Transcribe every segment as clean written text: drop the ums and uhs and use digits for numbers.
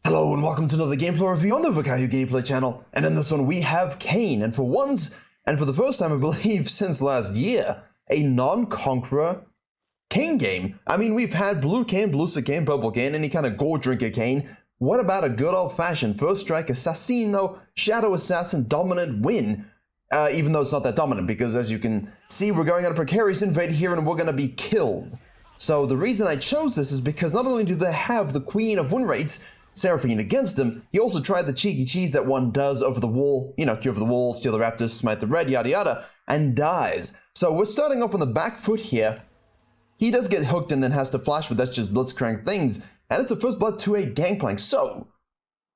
Hello and welcome to another gameplay review on the Virkayu gameplay channel, and in this one we have KAYN, and for once, and for the first time I believe since last year, a non-conqueror KAYN game. I mean, we've had blue KAYN, blue KAYN, purple KAYN, any kind of gore drinker KAYN. What about a good old-fashioned first strike assassino, shadow assassin dominant win? Even though it's not that dominant, because as you can see, we're going on a precarious invade here and we're going to be killed. So the reason I chose this is because not only do they have the queen of win rates, Seraphine, against them, he also tried the cheeky cheese that one does over the wall, you know, queue over the wall, steal the raptors, smite the red, yada yada, and dies. So we're starting off on the back foot here. He does get hooked and then has to flash, but that's just blitzcrank things, and it's a first blood 2-8 gangplank. So,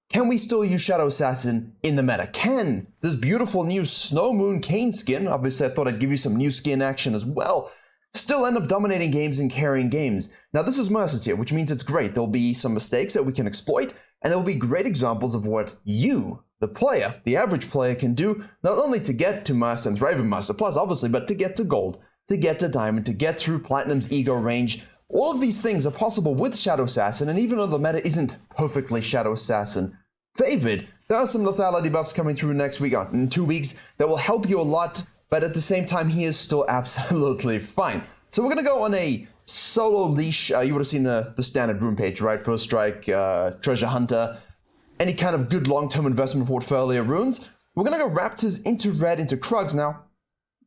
can we still use Shadow Assassin in the meta? Can this beautiful new Snow Moon KAYN skin, obviously I thought I'd give you some new skin action as well, still end up dominating games and carrying games? Now this is Mercer tier, which means it's great. There'll be some mistakes that we can exploit, and there'll be great examples of what you, the player, the average player, can do, not only to get to Mercer and thrive in Mercer Plus, obviously, but to get to Gold, to get to Diamond, to get through Platinum's ego range. All of these things are possible with Shadow Assassin, and even though the meta isn't perfectly Shadow Assassin favored, there are some lethality buffs coming through next week, in 2 weeks, that will help you a lot. But at the same time, he is still absolutely fine. So we're going to go on a solo leash. You would have seen the standard room page, right? First strike, treasure hunter, any kind of good long-term investment portfolio runes. We're going to go raptors into red, into Krugs. Now,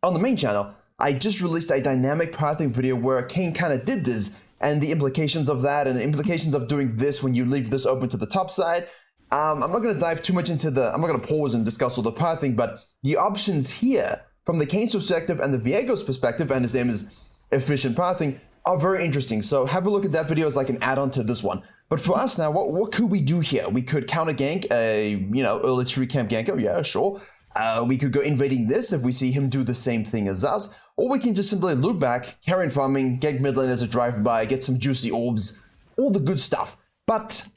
on the main channel, I just released a dynamic pathing video where KAYN kind of did this, and the implications of that, and the implications of doing this when you leave this open to the top side. I'm not going to dive too much into I'm not going to pause and discuss all the pathing, but the options here, from the KAYN's perspective and the Virka's perspective, and his name is Efficient Pathing, are very interesting. So have a look at that video as like an add-on to this one. But for us now, what could we do here? We could counter gank a, early 3-camp ganker, yeah, sure. We could go invading this if we see him do the same thing as us. Or we can just simply loop back, carry on farming, gank mid lane as a drive-by, get some juicy orbs, all the good stuff. But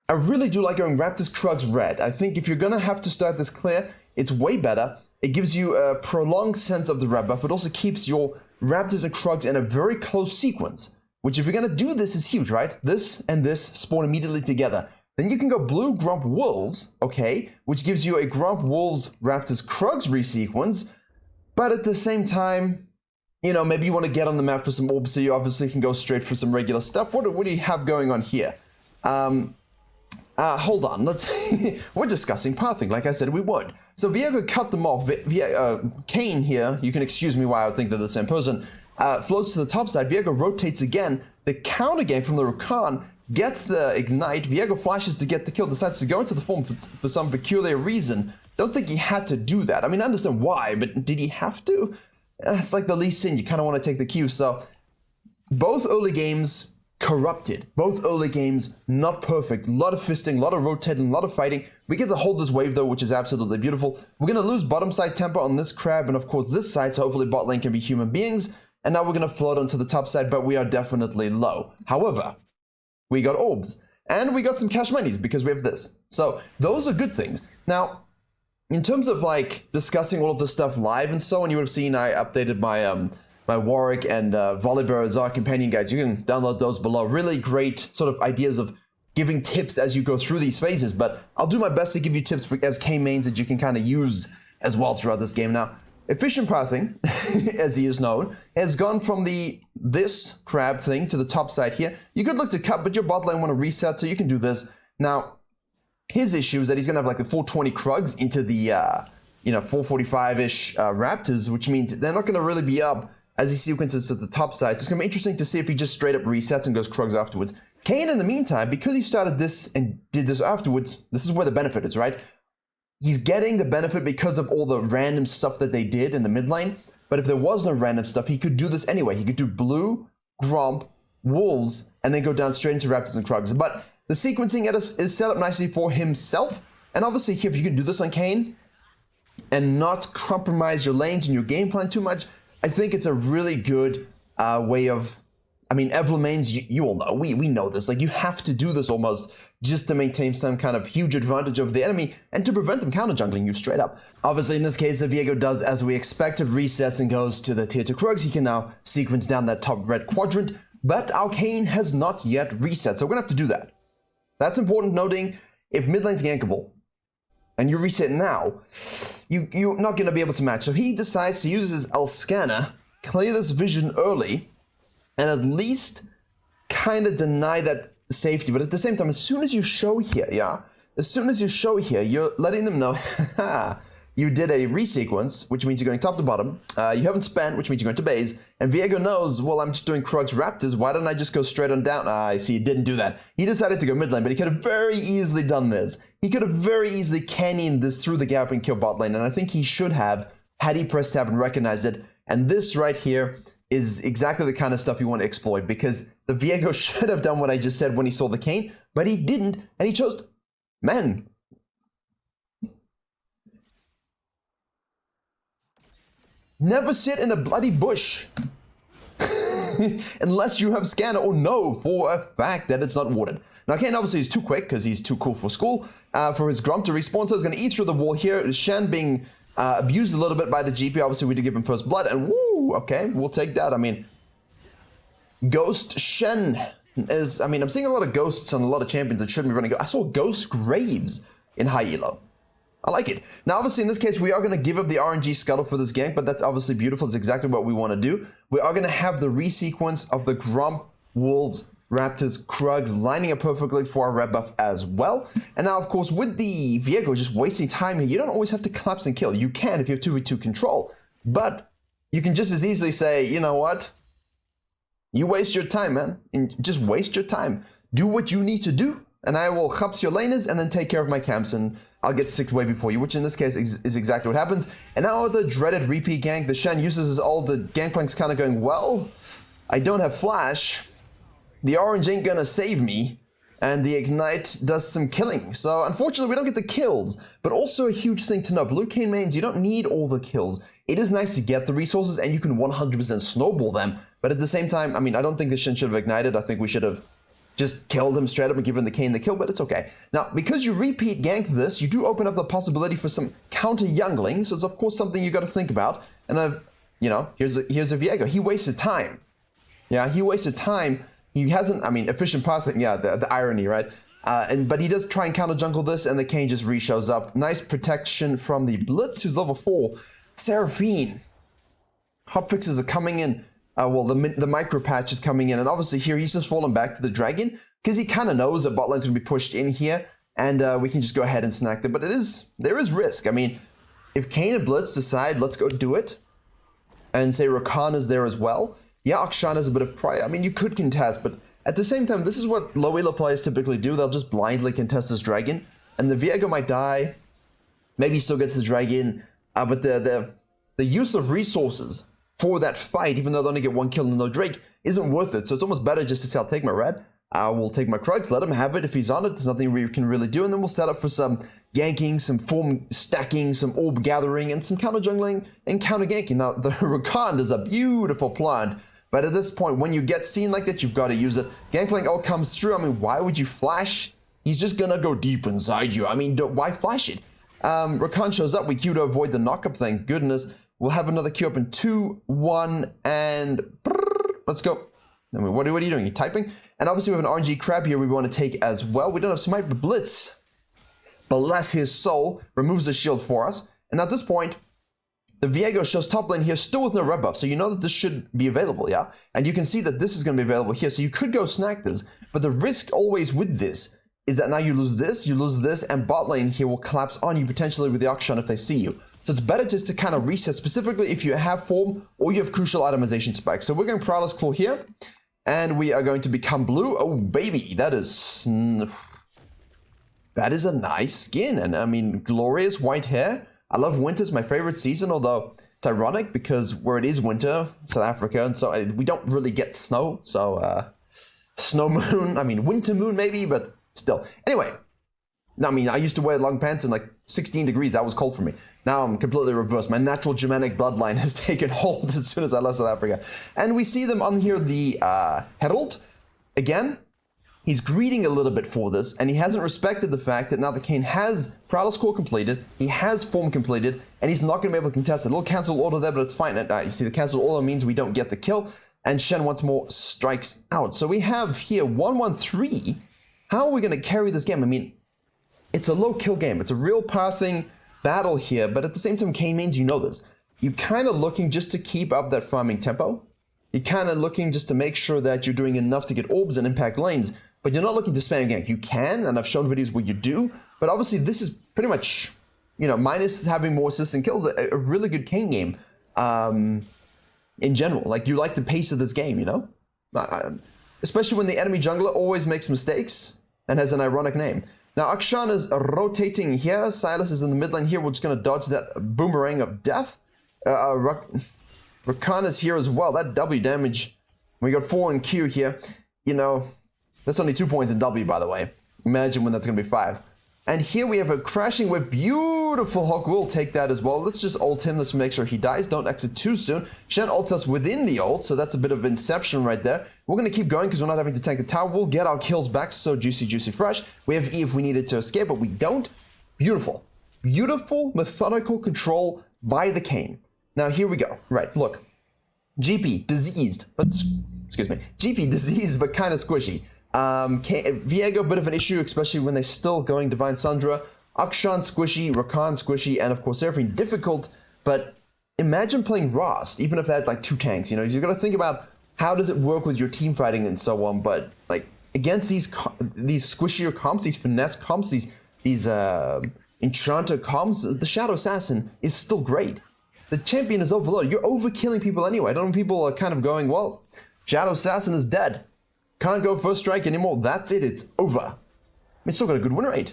I really do like going Raptors, Krugs, red. I think if you're going to have to start this clear, it's way better. It gives you a prolonged sense of the red buff. It also keeps your Raptors and Krugs in a very close sequence, which if you're going to do this is huge, right? This and this spawn immediately together. Then you can go blue Grump Wolves, okay, which gives you a Grump Wolves Raptors Krugs resequence, but at the same time, maybe you want to get on the map for some orbs, so you obviously can go straight for some regular stuff. What do you have going on here? Hold on, we're discussing pathing, like I said we would. So Virka cut them off. KAYN here, you can excuse me why I would think they're the same person, floats to the top side. Virka rotates again. The counter game from the Rakan gets the ignite. Virka flashes to get the kill, decides to go into the form for some peculiar reason. Don't think he had to do that. I mean, I understand why, but did he have to? It's like the Lee Sin, you kind of want to take the cue. So both early games corrupted. Both early games, not perfect. A lot of fisting, a lot of rotating, a lot of fighting. We get to hold this wave though, which is absolutely beautiful. We're going to lose bottom side tempo on this crab and of course this side, so hopefully bot lane can be human beings. And now we're going to float onto the top side, but we are definitely low. However, we got orbs. And we got some cash monies because we have this. So those are good things. Now, in terms of like discussing all of this stuff live and so on, you would have seen I updated my my Warwick and Volibear Azar companion guides. You can download those below. Really great sort of ideas of giving tips as you go through these phases, but I'll do my best to give you tips as KAYN mains that you can kind of use as well throughout this game. Now, Efficient Pathing, as he is known, has gone from this crab thing to the top side here. You could look to cut, but your bot lane want to reset, so you can do this. Now, his issue is that he's going to have like the 420 Krugs into the 445-ish Raptors, which means they're not going to really be up as he sequences to the top side. So it's going to be interesting to see if he just straight up resets and goes Krugs afterwards. KAYN, in the meantime, because he started this and did this afterwards, this is where the benefit is, right? He's getting the benefit because of all the random stuff that they did in the mid lane. But if there was no random stuff, he could do this anyway. He could do blue, Grump, Wolves, and then go down straight into Raptors and Krugs. But the sequencing is set up nicely for himself. And obviously, if you can do this on KAYN and not compromise your lanes and your game plan too much, I think it's a really good way of, Evelyn mains, you all know, we know this, like you have to do this almost just to maintain some kind of huge advantage over the enemy and to prevent them counter jungling you straight up. Obviously in this case, if Virka does as we expected, resets and goes to the tier 2 Krugs, he can now sequence down that top red quadrant, but our KAYN has not yet reset, so we're gonna have to do that. That's important noting. if mid lane's gankable, and you reset now, you're not going to be able to match. So he decides to use his L-Scanner, clear this vision early, and at least kind of deny that safety. But at the same time, as soon as you show here, you're letting them know, you did a resequence, which means you're going top to bottom. You haven't spent, which means you're going to base. And Viego knows, well, I'm just doing Krug's Raptors. Why don't I just go straight on down? I see he didn't do that. He decided to go mid lane, but he could have very easily done this. He could have very easily canyoned this through the gap and killed bot lane. And I think he should have, had he pressed tab and recognized it. And this right here is exactly the kind of stuff you want to exploit, because the Viego should have done what I just said when he saw the Kayn, but he didn't. And he chose, man. Never sit in a bloody bush unless you have scanner or know for a fact that it's not watered. Now, Kayn obviously is too quick because he's too cool for school. For his Grump to respawn, so he's going to eat through the wall here. Shen being abused a little bit by the GP. Obviously, we did give him first blood, and woo, okay, we'll take that. I mean, Ghost Shen is, I mean, I'm seeing a lot of ghosts on a lot of champions that shouldn't be running. I saw Ghost Graves in high elo. I like it. Now, obviously, in this case, we are going to give up the RNG scuttle for this gank, but that's obviously beautiful. It's exactly what we want to do. We are going to have the resequence of the Grump, Wolves, Raptors, Krugs lining up perfectly for our red buff as well. And now, of course, with the Viego just wasting time here, you don't always have to collapse and kill. You can if you have 2v2 control, but you can just as easily say, you know what? You waste your time, man. And just waste your time. Do what you need to do, and I will hups your laners and then take care of my camps, and I'll get 6 way before you, which in this case is exactly what happens. And now the dreaded repeat gank. The Shen uses his ult. The Gangplank's kind of going, well, I don't have flash. The orange ain't gonna save me. And the Ignite does some killing. So unfortunately, we don't get the kills. But also a huge thing to know. Blue Kayn mains, you don't need all the kills. It is nice to get the resources, and you can 100% snowball them. But at the same time, I mean, I don't think the Shen should have ignited. I think we should have just killed him straight up and given the Kayn the kill, but it's okay. Now, because you repeat gank this, you do open up the possibility for some counter younglings, so it's of course something you got to think about. And you know, here's a Viego. He wasted time. Yeah, he wasted time. He hasn't, I mean, efficient pathing, yeah, the irony, right? But he does try and counter jungle this, and the Kayn just re-shows up. Nice protection from the Blitz, who's level 4. Seraphine. Hotfixes are coming in. Well, the micro patch is coming in, and obviously here he's just fallen back to the dragon because he kind of knows that bot lane's going to be pushed in here, and we can just go ahead and snack them. But there is risk. I mean, if Kayn and Blitz decide, let's go do it, and say Rakan is there as well, yeah, Akshan is a bit of pride. I mean, you could contest, but at the same time, this is what low elo players typically do. They'll just blindly contest this dragon, and the Viego might die. Maybe he still gets the dragon, but the use of resources for that fight, even though they only get 1 kill and no Drake, isn't worth it. So it's almost better just to say, I'll take my red, I will take my Krugs, let him have it. If he's on it, there's nothing we can really do, and then we'll set up for some ganking, some form stacking, some orb gathering, and some counter jungling and counter ganking. Now, the Rakan is a beautiful plant, but at this point, when you get seen like that, you've got to use it. Gangplank all comes through. I mean, why would you flash? He's just gonna go deep inside you. I mean, why flash it? Rakan shows up, we queue to avoid the knockup, thank goodness. We'll have another queue up in 2, 1, and let's go. I mean, what are you doing? You're typing? And obviously we have an RNG crab here we want to take as well. We don't have smite, but Blitz, bless his soul, removes the shield for us. And at this point, the Viego shows top lane here still with no red buff, so you know that this should be available, yeah? And you can see that this is going to be available here, so you could go snack this, but the risk always with this is that now you lose this, and bot lane here will collapse on you potentially with the Akshan if they see you. So it's better just to kind of reset, specifically if you have form or you have crucial itemization spikes. So we're going Prowler's Claw here, and we are going to become blue. Oh, baby, that is a nice skin. And I mean, glorious white hair. I love winter's my favorite season, although it's ironic because where it is winter, South Africa, and so we don't really get snow. So snow moon, I mean, winter moon maybe, but still. Anyway, I mean, I used to wear long pants in like 16 degrees. That was cold for me. Now I'm completely reversed. My natural Germanic bloodline has taken hold as soon as I left South Africa. And we see them on here, the Herald. Again, he's greeting a little bit for this, and he hasn't respected the fact that now the Kayn has Prowler's Core completed, he has Form completed, and he's not going to be able to contest it. A little cancel order there, but it's fine. You see, the cancel order means we don't get the kill, and Shen once more strikes out. So we have here 1-1-3. How are we going to carry this game? I mean, it's a low kill game. It's a real pathing battle here, but at the same time, KAYN means you know this. You're kind of looking just to keep up that farming tempo. You're kind of looking just to make sure that you're doing enough to get orbs and impact lanes, but you're not looking to spam gank. You can, and I've shown videos where you do, but obviously this is pretty much, you know, minus having more assists and kills, a really good KAYN game in general. Like, you like the pace of this game, you know? Especially when the enemy jungler always makes mistakes and has an ironic name. Now, Akshan is rotating here. Silas is in the mid lane here. We're just going to dodge that boomerang of death. Rakan is here as well. That W damage. We got 4 in Q here. You know, that's only 2 points in W, by the way. Imagine when that's going to be 5. And here we have a crashing whip. Beautiful hook. We'll take that as well. Let's just ult him. Let's make sure he dies. Don't exit too soon. Shen ults us within the ult, so that's a bit of inception right there. We're going to keep going because we're not having to tank the tower. We'll get our kills back. So juicy, juicy, fresh. We have E if we needed to escape, but we don't. Beautiful. Beautiful, methodical control by the KAYN. Now, here we go. Right, look. GP, diseased. But, excuse me. GP, diseased, but kind of squishy. Viego, bit of an issue, especially when they're still going Divine Sundra. Akshan, squishy. Rakan, squishy. And, of course, Seraphine, difficult. But imagine playing Rost, even if they had, like, 2 tanks. You know, you've got to think about how does it work with your team fighting and so on. But, like, against these squishier comps, these finesse comps, these enchanter comps, the Shadow Assassin is still great. The champion is overloaded. You're overkilling people anyway. I don't know, people are kind of going, well, Shadow Assassin is dead. Can't go first strike anymore. That's it. It's over. I mean, it's still got a good win rate.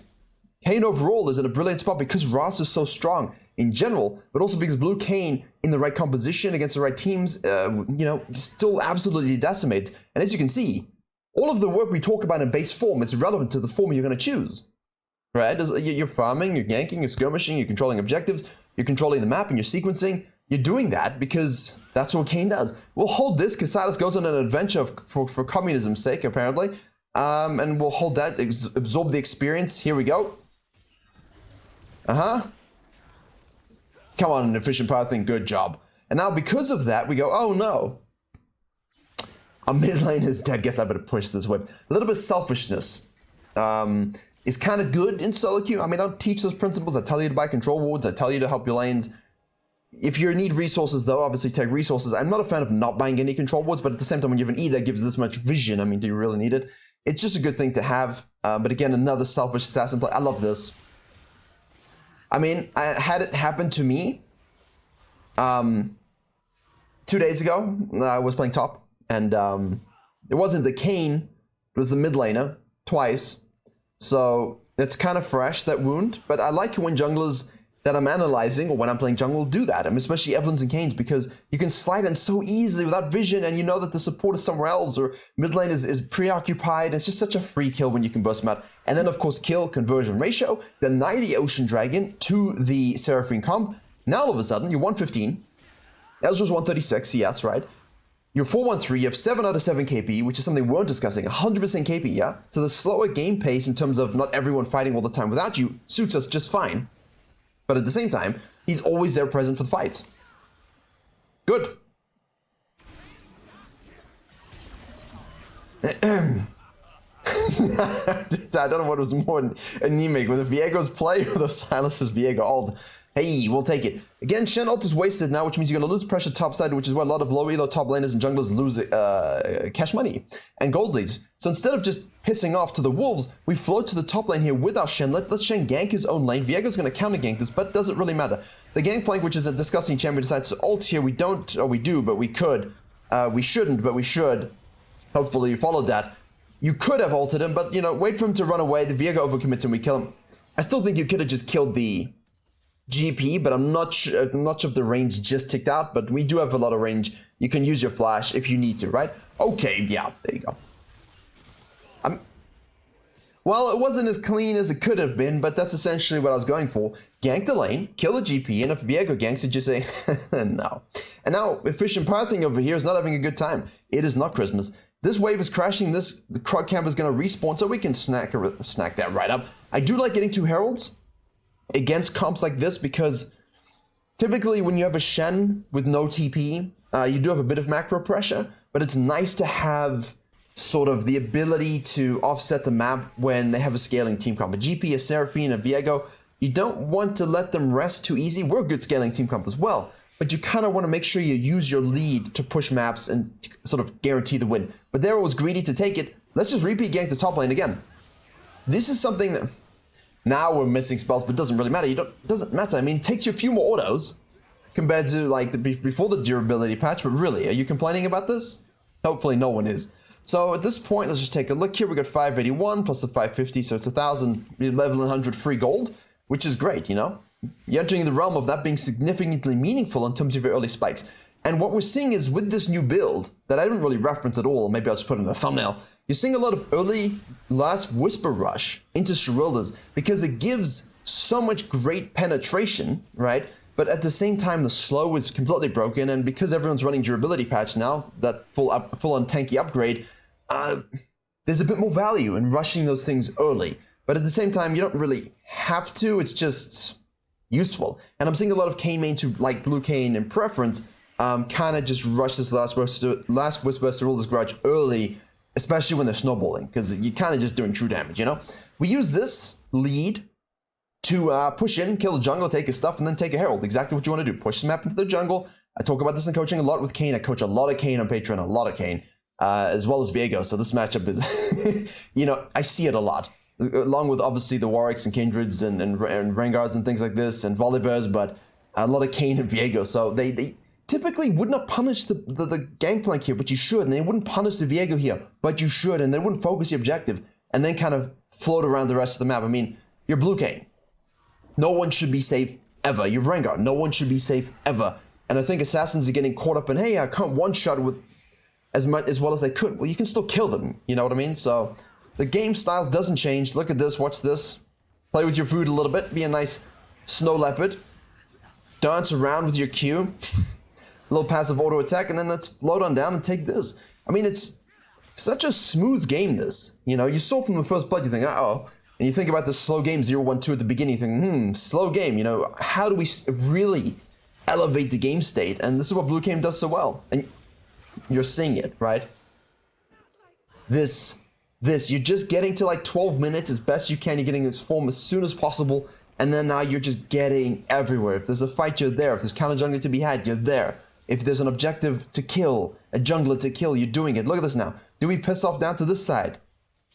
KAYN overall is in a brilliant spot because Ross is so strong in general, but also because Blue KAYN in the right composition against the right teams, you know, still absolutely decimates. And as you can see, all of the work we talk about in base form is relevant to the form you're going to choose. Right? You're farming, you're ganking, you're skirmishing, you're controlling objectives, you're controlling the map, and you're sequencing. You're doing that because that's what KAYN does. We'll hold this because Silas goes on an adventure for communism's sake, apparently. And we'll hold that, absorb the experience. Here we go. Come on, an efficient pathing, good job. And now because of that, we go, oh no. Our mid lane is dead. Guess I better push this whip. A little bit of selfishness is kind of good in solo queue. I mean, I don't teach those principles. I tell you to buy control wards. I tell you to help your lanes. If you need resources, though, obviously take resources. I'm not a fan of not buying any control wards, but at the same time, when you have an E that gives this much vision, I mean, do you really need it? It's just a good thing to have. But again, another selfish assassin play. I love this. I mean, I had it happen to me 2 days ago. I was playing top, and it wasn't the KAYN, it was the mid laner twice. So it's kind of fresh, that wound. But I like when junglers that I'm analyzing, or when I'm playing jungle, do that. I mean, especially Evelyns and Kayns, because you can slide in so easily without vision, and you know that the support is somewhere else, or mid lane is preoccupied. It's just such a free kill when you can burst them out. And then, of course, kill conversion ratio, deny the Ocean Dragon to the Seraphine comp. Now, all of a sudden, you're 115. Ezreal's 136, yes, right? You're 413, you have 7 out of 7 KP, which is something we weren't discussing, 100% KP, yeah? So the slower game pace in terms of not everyone fighting all the time without you suits us just fine. But at the same time, he's always there present for the fights. Good. I don't know what was more anemic, with the Viego's play or the Silas's Viego ult. Hey, we'll take it. Again, Shen ult is wasted now, which means you're going to lose pressure topside, which is where a lot of low elo top laners and junglers lose cash money and gold leads. So instead of just pissing off to the wolves, we float to the top lane here with our Shen. Let Shen gank his own lane. Viego's going to counter gank this, but doesn't really matter. The Gangplank, which is a disgusting champion, decides to ult here. We don't, or we do, but we could. We shouldn't, but we should. Hopefully you followed that. You could have ulted him, but, you know, wait for him to run away. The Viego overcommits and we kill him. I still think you could have just killed the GP, but I'm not sure if the range just ticked out, but we do have a lot of range. You can use your flash if you need to, right? Okay, yeah, there you go. Well, it wasn't as clean as it could have been, but that's essentially what I was going for. Gank the lane, kill the GP, and if Viego ganks it, just say, no. And now, efficient pathing over here is not having a good time. It is not Christmas. This wave is crashing, the Krog camp is going to respawn, so we can snack that right up. I do like getting 2 Heralds against comps like this, because typically when you have a Shen with no TP, you do have a bit of macro pressure, but it's nice to have sort of the ability to offset the map when they have a scaling team comp. A GP, a Seraphine, a Viego, you don't want to let them rest too easy. We're a good scaling team comp as well, but you kind of want to make sure you use your lead to push maps and sort of guarantee the win. But Darrow was greedy to take it. Let's just repeat gank the top lane again. This is something that now we're missing spells, but it doesn't really matter. Doesn't matter. I mean, it takes you a few more autos compared to like before the durability patch, but really, are you complaining about this? Hopefully no one is. So at this point, let's just take a look here. We got 581 plus the 550, so it's 1,000, level 100 free gold, which is great, you know? You're entering the realm of that being significantly meaningful in terms of your early spikes. And what we're seeing is with this new build, that I didn't really reference at all, maybe I'll just put it in the thumbnail, you're seeing a lot of early last Whisper Rush into Sherilda's because it gives so much great penetration, right? But at the same time, the slow is completely broken, and because everyone's running durability patch now, that full-on tanky upgrade, there's a bit more value in rushing those things early. But at the same time, you don't really have to, it's just useful. And I'm seeing a lot of KAYN mains who like blue KAYN in preference, kind of just rush this last Whisper Sherilda's Grudge early, especially when they're snowballing, because you're kind of just doing true damage, you know? We use this lead to push in, kill the jungle, take his stuff, and then take a Herald. Exactly what you want to do. Push the map into the jungle. I talk about this in coaching a lot with KAYN. I coach a lot of KAYN on Patreon, a lot of KAYN, as well as Viego. So this matchup is, you know, I see it a lot. Along with obviously the Warwicks and Kindreds and Rengars and things like this, and Volibears, but a lot of KAYN and Viego. So they typically would not punish the gangplank here, but you should. And they wouldn't punish the Viego here, but you should. And they wouldn't focus your objective and then kind of float around the rest of the map. I mean, you're blue KAYN. No one should be safe ever. You're Rengar. No one should be safe ever. And I think Assassins are getting caught up in, hey, I can't one-shot with as well as they could. Well, you can still kill them. You know what I mean? So the game style doesn't change. Look at this. Watch this. Play with your food a little bit. Be a nice snow leopard. Dance around with your Q. A little passive auto attack, and then let's float on down and take this. I mean, it's such a smooth game, this. You know, you saw from the first blood, you think, uh-oh. And you think about the slow game 0-1-2 at the beginning, you think, slow game, you know, how do we really elevate the game state? And this is what blue KAYN does so well. And you're seeing it, right? This, you're just getting to like 12 minutes as best you can. You're getting this form as soon as possible. And then now you're just getting everywhere. If there's a fight, you're there. If there's counter jungler to be had, you're there. If there's an objective to kill, a jungler to kill, you're doing it. Look at this now. Do we piss off down to this side?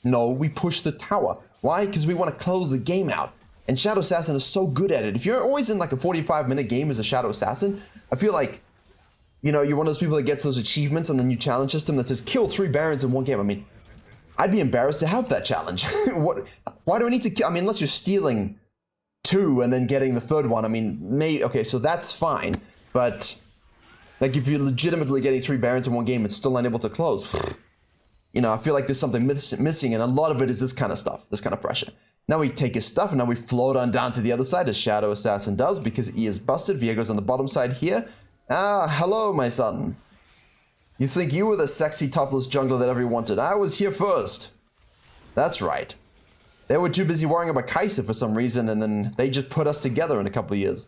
No, we push the tower. Why? Because we want to close the game out. And Shadow Assassin is so good at it. If you're always in like a 45-minute game as a Shadow Assassin, I feel like, you know, you're one of those people that gets those achievements on the new challenge system that says kill 3 Barons in one game. I mean, I'd be embarrassed to have that challenge. Why do I need to kill? I mean, unless you're stealing 2 and then getting the 3rd one. I mean, okay, so that's fine. But like if you're legitimately getting 3 Barons in one game and still unable to close, you know, I feel like there's something missing, and a lot of it is this kind of stuff, this kind of pressure. Now we take his stuff, and now we float on down to the other side, as Shadow Assassin does, because he is busted. Viego's on the bottom side here. Ah, hello, my son. You think you were the sexy topless jungler that everyone wanted? I was here first. That's right. They were too busy worrying about Kai'Sa for some reason, and then they just put us together in a couple of years.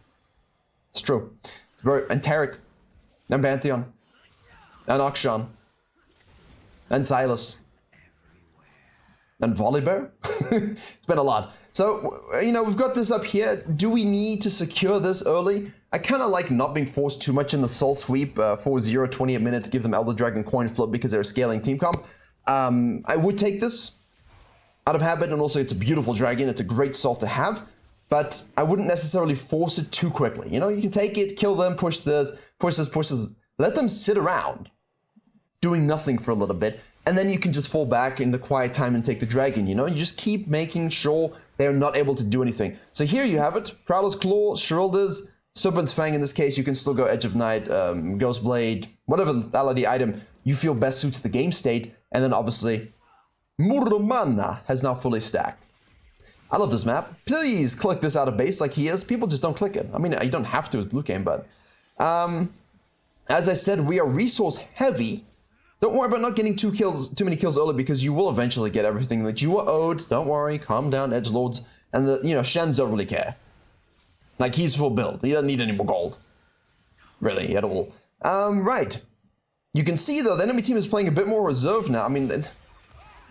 It's true. It's very, and Taric, and Pantheon, and Akshan, and Silas, and Volibear. It's been a lot. So, you know, we've got this up here. Do we need to secure this early? I kind of like not being forced too much in the soul sweep. 4-0, 28 minutes, give them Elder Dragon coin flip because they're a scaling team comp. I would take this out of habit, and also it's a beautiful dragon. It's a great soul to have, but I wouldn't necessarily force it too quickly. You know, you can take it, kill them, push this, push this, push this. Let them sit around doing nothing for a little bit, and then you can just fall back in the quiet time and take the dragon, you know? You just keep making sure they're not able to do anything. So here you have it. Prowler's Claw, Sherilda's, Serpent's Fang in this case. You can still go Edge of Night, Ghost Blade, whatever LRD item you feel best suits the game state. And then obviously, Murumana has now fully stacked. I love this map. Please click this out of base like he is. People just don't click it. I mean, you don't have to with blue game, but as I said, we are resource heavy. Don't worry about not getting too many kills early, because you will eventually get everything that you are owed. Don't worry, calm down, edgelords. And Shens don't really care. Like, he's full build. He doesn't need any more gold. Really, at all. Right. You can see, though, the enemy team is playing a bit more reserved now. I mean,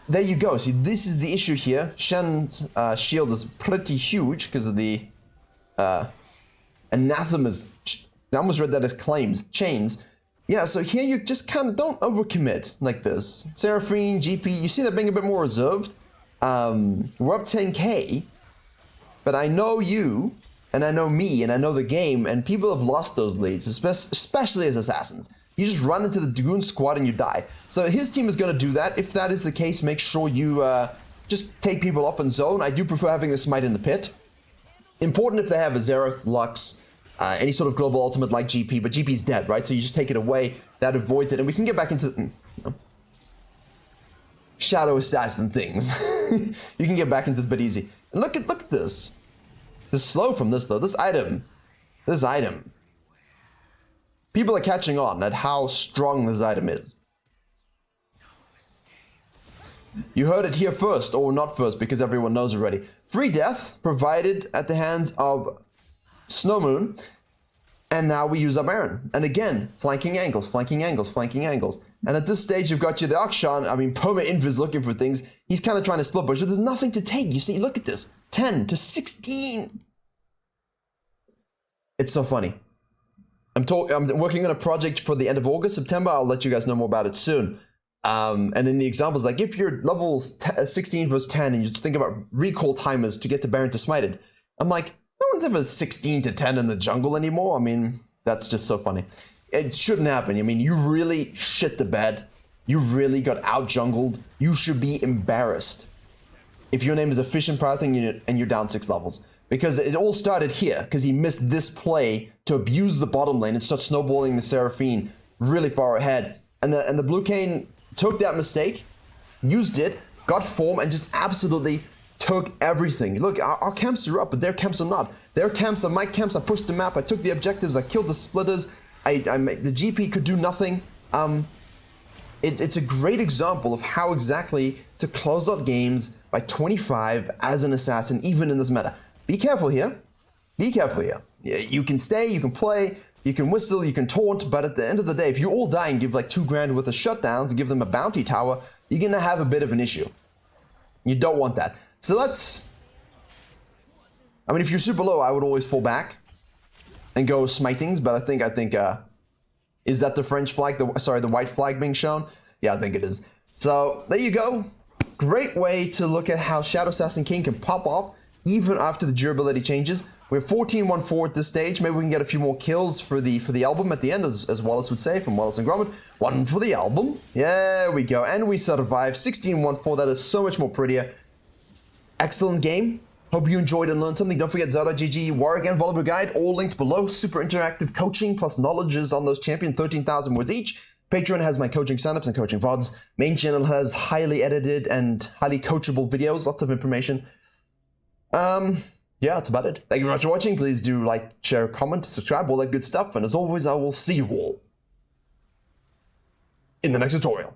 there you go. See, this is the issue here. Shen's shield is pretty huge because of the anathemas. I almost read that as claims. Chains. Yeah, so here you just kind of don't overcommit like this. Seraphine, GP, you see that being a bit more reserved. We're up 10k, but I know you, and I know me, and I know the game, and people have lost those leads, especially as assassins. You just run into the Goon squad and you die. So his team is going to do that. If that is the case, make sure you just take people off in zone. I do prefer having the smite in the pit. Important if they have a Zerath, Lux, any sort of global ultimate like GP, but GP's dead, right? So you just take it away. That avoids it, and we can get back into shadow assassin things. You can get back into the bit easy. And look at this. The slow from this though. This item. People are catching on at how strong this item is. You heard it here first, or not first, because everyone knows already. Free death provided at the hands of Snowmoon, and now we use our Baron. And again, flanking angles, flanking angles, flanking angles. And at this stage, you've got you the Akshan. I mean, Perma Invis looking for things. He's kind of trying to split push, but there's nothing to take. You see, look at this. 10 to 16. It's so funny. I'm working on a project for the end of August, September. I'll let you guys know more about it soon. And in the examples, like if you're levels 16 versus 10 and you think about recall timers to get to Baron to Smited, I'm like, no one's ever 16 to 10 in the jungle anymore. I mean, that's just so funny. It shouldn't happen. I mean, you really shit the bed. You really got out-jungled. You should be embarrassed if your name is a Fish and Python unit and you're down 6 levels. Because it all started here, because he missed this play to abuse the bottom lane and start snowballing the Seraphine really far ahead. And the Blue KAYN took that mistake, used it, got form, and just absolutely took everything. Look, our camps are up, but their camps are not. Their camps are my camps. I pushed the map, I took the objectives, I killed the splitters, the GP could do nothing. It's a great example of how exactly to close out games by 25 as an assassin, even in this meta. Be careful here. Be careful here. You can stay, you can play, you can whistle, you can taunt, but at the end of the day, if you all die and give like 2 grand worth of shutdowns and give them a bounty tower, you're going to have a bit of an issue. You don't want that. So I mean, if you're super low, I would always fall back and go smitings, but I think, is that the French flag, the white flag being shown? Yeah, I think it is. So there you go. Great way to look at how Shadow Assassin King can pop off even after the durability changes. We're 14-1-4 at this stage. Maybe we can get a few more kills for the album at the end, as Wallace would say, from Wallace and Gromit. 1 for the album. There we go. And we survive. 16-1-4. That is so much more prettier. Excellent game. Hope you enjoyed and learned something. Don't forget Zelda.gg, Warwick, and Volleyball Guide, all linked below. Super interactive coaching plus knowledges on those champion, 13,000 words each. Patreon has my coaching signups and coaching VODs. Main channel has highly edited and highly coachable videos, lots of information. Yeah, that's about it. Thank you very much for watching. Please do like, share, comment, subscribe, all that good stuff. And as always, I will see you all in the next tutorial.